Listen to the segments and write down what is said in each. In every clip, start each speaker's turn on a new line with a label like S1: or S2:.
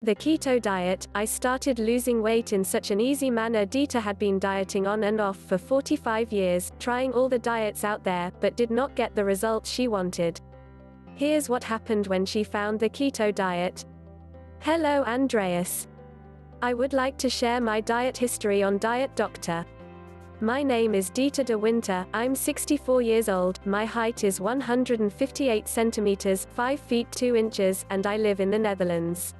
S1: The keto diet. I started losing weight in such an easy manner. Dita had been dieting on and off for 45 years, trying all the diets out there, but did not get the results she wanted. Here's what happened when she found the keto diet. Hello Andreas. I would like to share my diet history on Diet Doctor. My name is Dita de Winter, I'm 64 years old, my height is 158 centimeters, 5 feet 2 inches, and I live in the Netherlands.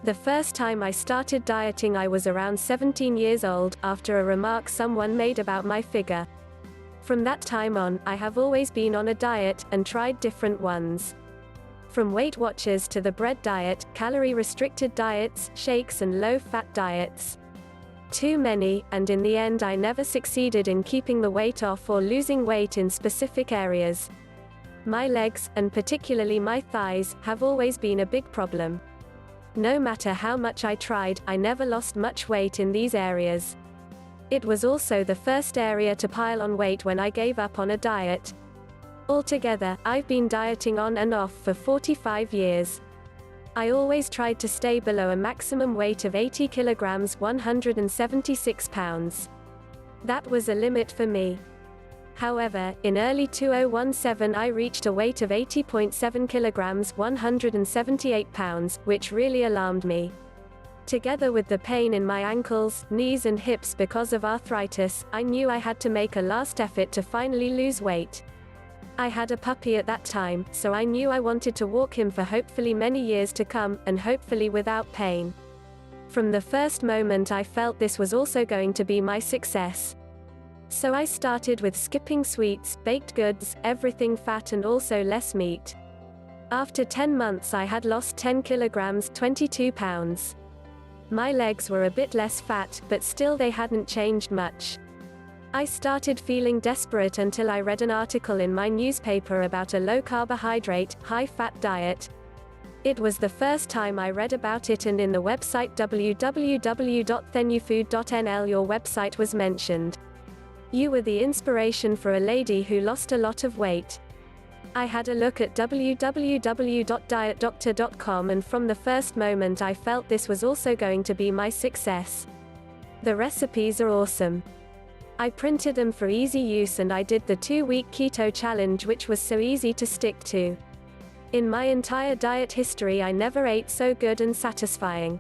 S1: The first time I started dieting I was around 17 years old, after a remark someone made about my figure. From that time on, I have always been on a diet, and tried different ones. From Weight Watchers to the bread diet, calorie-restricted diets, shakes and low-fat diets. Too many, and in the end I never succeeded in keeping the weight off or losing weight in specific areas. My legs, and particularly my thighs, have always been a big problem. No matter how much I tried, I never lost much weight in these areas. It was also the first area to pile on weight when I gave up on a diet. Altogether, I've been dieting on and off for 45 years. I always tried to stay below a maximum weight of 80 kilograms, 176 pounds. That was a limit for me. However, in early 2017 I reached a weight of 80.7 kilograms, 178 pounds, which really alarmed me. Together with the pain in my ankles, knees and hips because of arthritis, I knew I had to make a last effort to finally lose weight. I had a puppy at that time, so I knew I wanted to walk him for hopefully many years to come, and hopefully without pain. From the first moment I felt this was also going to be my success. So I started with skipping sweets, baked goods, everything fat and also less meat. After 10 months I had lost 10 kilograms, 22 pounds. My legs were a bit less fat, but still they hadn't changed much. I started feeling desperate until I read an article in my newspaper about a low-carbohydrate, high-fat diet. It was the first time I read about it, and in the website www.thenufood.nl your website was mentioned. You were the inspiration for a lady who lost a lot of weight. I had a look at www.dietdoctor.com, and from the first moment I felt this was also going to be my success. The recipes are awesome. I printed them for easy use, and I did the 2-week keto challenge, which was so easy to stick to. In my entire diet history I never ate so good and satisfying.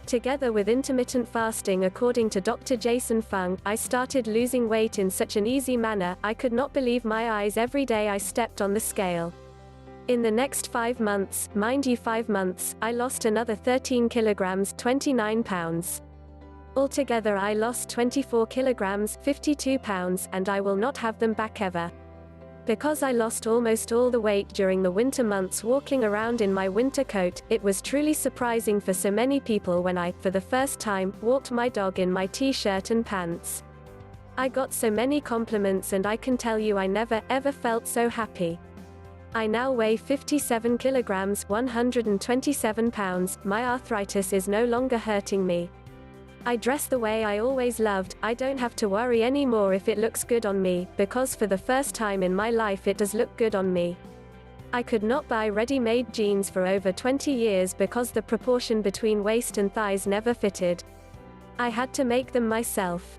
S1: Together with intermittent fasting, according to Dr. Jason Fung, I started losing weight in such an easy manner, I could not believe my eyes every day I stepped on the scale. In the next 5 months, mind you 5 months, I lost another 13 kilograms, 29 pounds. Altogether I lost 24 kilograms, 52 pounds, and I will not have them back ever. Because I lost almost all the weight during the winter months walking around in my winter coat, it was truly surprising for so many people when I, for the first time, walked my dog in my t-shirt and pants. I got so many compliments, and I can tell you I never, ever felt so happy. I now weigh 57 kilograms, 127 pounds, my arthritis is no longer hurting me. I dress the way I always loved, I don't have to worry anymore if it looks good on me, because for the first time in my life it does look good on me. I could not buy ready-made jeans for over 20 years because the proportion between waist and thighs never fitted. I had to make them myself.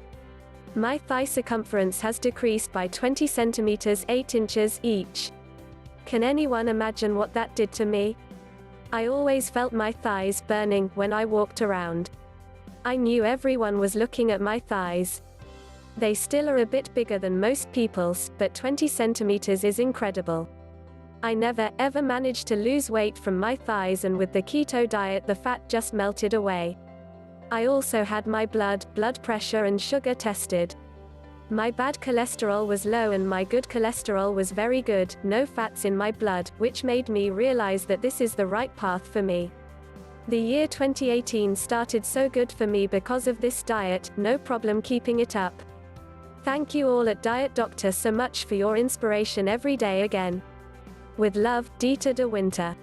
S1: My thigh circumference has decreased by 20 centimeters, 8 inches each. Can anyone imagine what that did to me? I always felt my thighs burning when I walked around. I knew everyone was looking at my thighs. They still are a bit bigger than most people's, but 20 centimeters is incredible. I never, ever managed to lose weight from my thighs, and with the keto diet the fat just melted away. I also had my blood pressure and sugar tested. My bad cholesterol was low and my good cholesterol was very good, no fats in my blood, which made me realize that this is the right path for me. The year 2018 started so good for me because of this diet, no problem keeping it up. Thank you all at Diet Doctor so much for your inspiration every day again. With love, Dita de Winter.